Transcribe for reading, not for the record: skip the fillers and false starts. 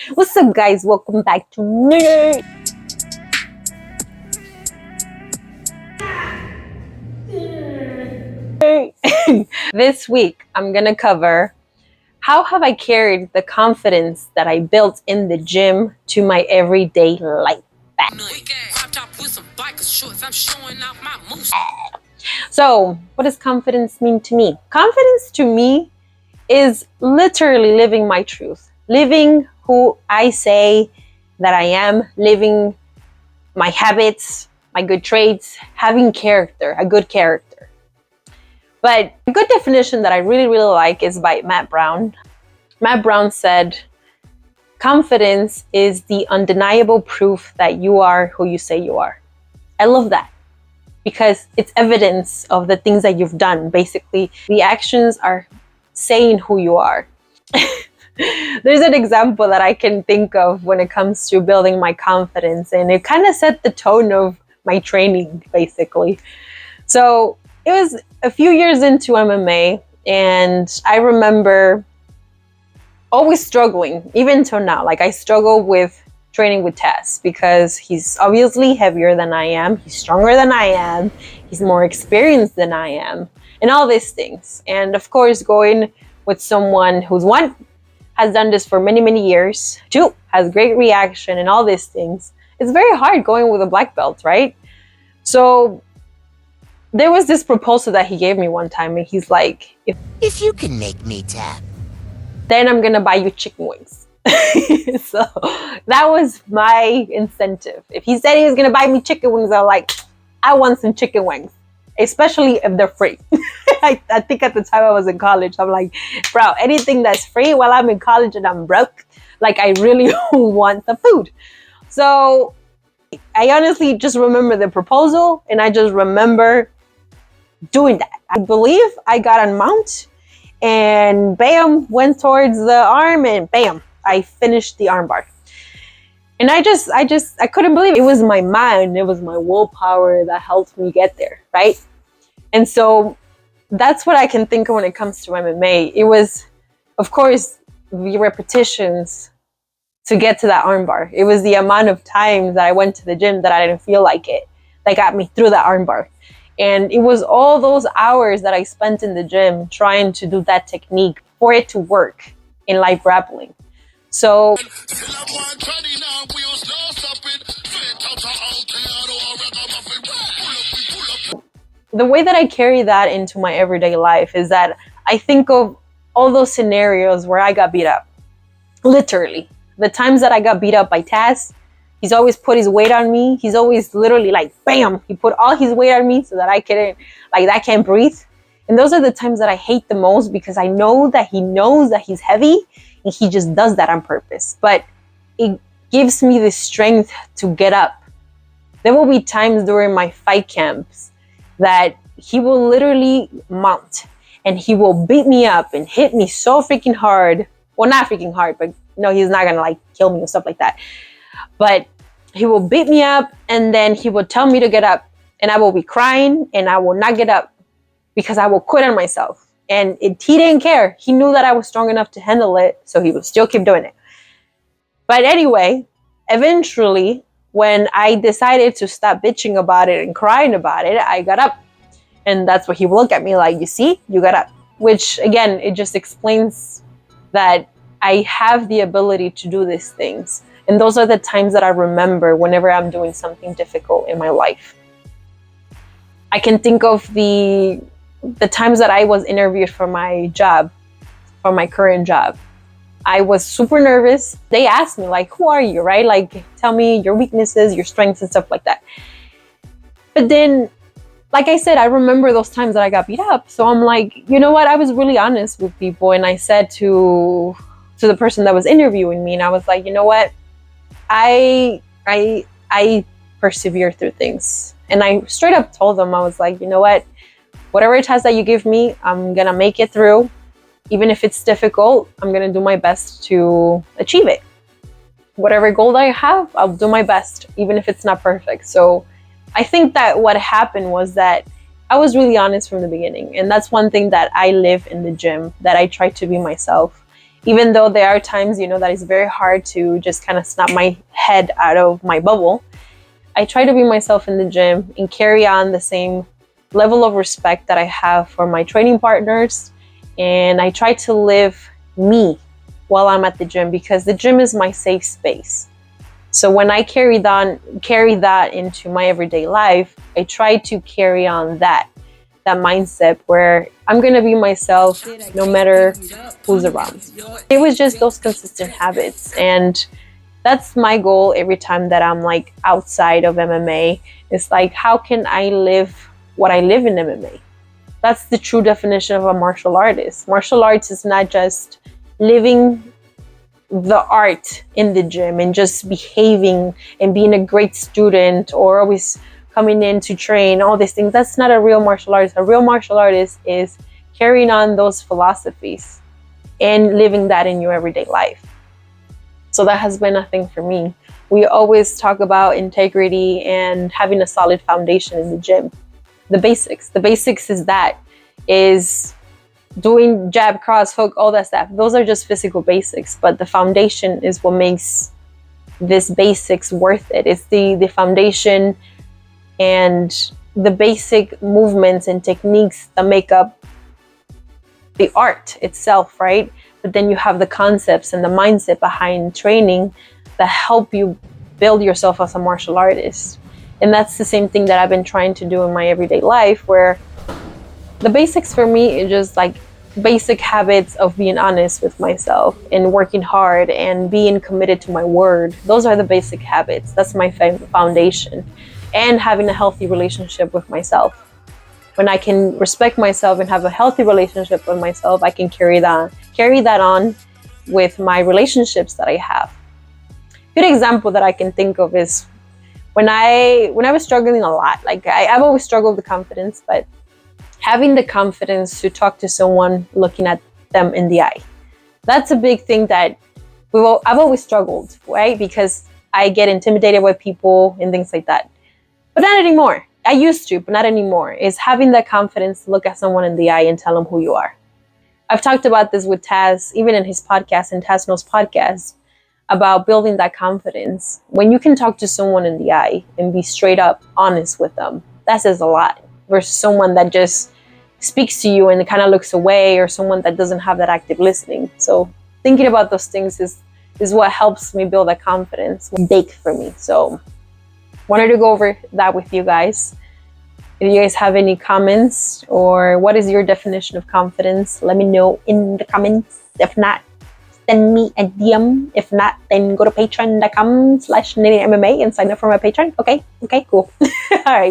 What's up, guys? Welcome back to me. This week, I'm gonna cover how have I carried the confidence that I built in the gym to my everyday life. So, what does confidence mean to me? Confidence to me is literally living my truth, living who I say that I am, living my habits, my good traits, having character, a good character. But a good definition that I really like is by Matt Brown. Matt Brown said, confidence is the undeniable proof that you are who you say you are. I love that because it's evidence of the things that you've done. Basically, the actions are saying who you are. There's an example that I can think of when it comes to building my confidence, and it kind of set the tone of my training, basically. So it was a few years into MMA, and I remember always struggling, even till now. Like, I struggle with training with Tess because he's obviously heavier than I am, he's stronger than I am, he's more experienced than I am, and all these things. And of course, going with someone who's one, has done this for many years, two, has great reaction and all these things, it's very hard going with a black belt, right? So there was this proposal that he gave me one time, and he's like, if you can make me tap, then I'm gonna buy you chicken wings. So that was my incentive. If he said he was gonna buy me chicken wings, I was like, I want some chicken wings, especially if they're free. I think at the time I was in college, I'm like, bro, anything that's free while I'm in college and I'm broke, like, I really want the food. So I honestly just remember the proposal, and I just remember doing that. I believe I got on mount, and bam, went towards the arm, and bam, I finished the armbar. And I couldn't believe it. It was my mind, it was my willpower that helped me get there, right? And so that's what I can think of when it comes to MMA. It was, of course, the repetitions to get to that armbar. It was the amount of times that I went to the gym that I didn't feel like it that got me through that armbar. And it was all those hours that I spent in the gym trying to do that technique for it to work in live grappling. So the way that I carry that into my everyday life is that I think of all those scenarios where I got beat up. Literally. The times that I got beat up by Taz, he's always put his weight on me. He's always literally like, bam, he put all his weight on me so that I can't breathe. And those are the times that I hate the most, because I know that he knows that he's heavy and he just does that on purpose. But it gives me the strength to get up. There will be times during my fight camps that he will literally mount and he will beat me up and hit me so freaking hard. Well, not freaking hard, but no, he's not gonna like kill me or stuff like that. But he will beat me up, and then he will tell me to get up, and I will be crying and I will not get up because I will quit on myself. And he didn't care. He knew that I was strong enough to handle it, so he would still keep doing it. But anyway, eventually, when I decided to stop bitching about it and crying about it, I got up. And that's what he would look at me like, you see, you got up. Which, again, it just explains that I have the ability to do these things. And those are the times that I remember whenever I'm doing something difficult in my life. I can think of the times that I was interviewed for my job, for my current job. I was super nervous. They asked me, like, who are you, right? Like, tell me your weaknesses, your strengths, and stuff like that. But then, like I said, I remember those times that I got beat up. So I'm like, you know what? I was really honest with people. And I said to the person that was interviewing me, and I was like, you know what? I persevere through things. And I straight up told them, I was like, you know what? Whatever test that you give me, I'm going to make it through. Even if it's difficult, I'm going to do my best to achieve it. Whatever goal that I have, I'll do my best, even if it's not perfect. So I think that what happened was that I was really honest from the beginning. And that's one thing that I live in the gym, that I try to be myself. Even though there are times, that it's very hard to just kind of snap my head out of my bubble, I try to be myself in the gym and carry on the same level of respect that I have for my training partners. And I try to live me while I'm at the gym, because the gym is my safe space. So when I carry that into my everyday life, I try to carry on that mindset where I'm going to be myself no matter who's around. It was just those consistent habits, and that's my goal every time that I'm like outside of MMA. It's like, how can I live what I live in MMA? That's the true definition of a martial artist. Martial arts is not just living the art in the gym and just behaving and being a great student or always coming in to train, all these things. That's not a real martial artist. A real martial artist is carrying on those philosophies and living that in your everyday life. So that has been a thing for me. We always talk about integrity and having a solid foundation in the gym. The basics is doing jab, cross, hook, all that stuff. Those are just physical basics, but the foundation is what makes this basics worth it. It's the foundation and the basic movements and techniques that make up the art itself, right? But then you have the concepts and the mindset behind training that help you build yourself as a martial artist. And that's the same thing that I've been trying to do in my everyday life, where the basics for me is just like basic habits of being honest with myself and working hard and being committed to my word. Those are the basic habits. That's my foundation. And having a healthy relationship with myself. When I can respect myself and have a healthy relationship with myself, I can carry that on with my relationships that I have. Good example that I can think of is when I was struggling a lot. Like I've always struggled with confidence, but having the confidence to talk to someone looking at them in the eye. That's a big thing that I've always struggled, right? Because I get intimidated by people and things like that. But not anymore. I used to, but not anymore. Is having that confidence to look at someone in the eye and tell them who you are. I've talked about this with Taz, even in his podcast, in Taz Knows podcast, about building that confidence. When you can talk to someone in the eye and be straight up honest with them, that says a lot. Versus someone that just speaks to you and kind of looks away, or someone that doesn't have that active listening. So thinking about those things is what helps me build that confidence. Big for me. So wanted to go over that with you guys. If you guys have any comments, or what is your definition of confidence, let me know in the comments. If not, send me a DM. If not, then go to patreon.com/NateMMA and sign up for my Patreon. Okay, cool. All right.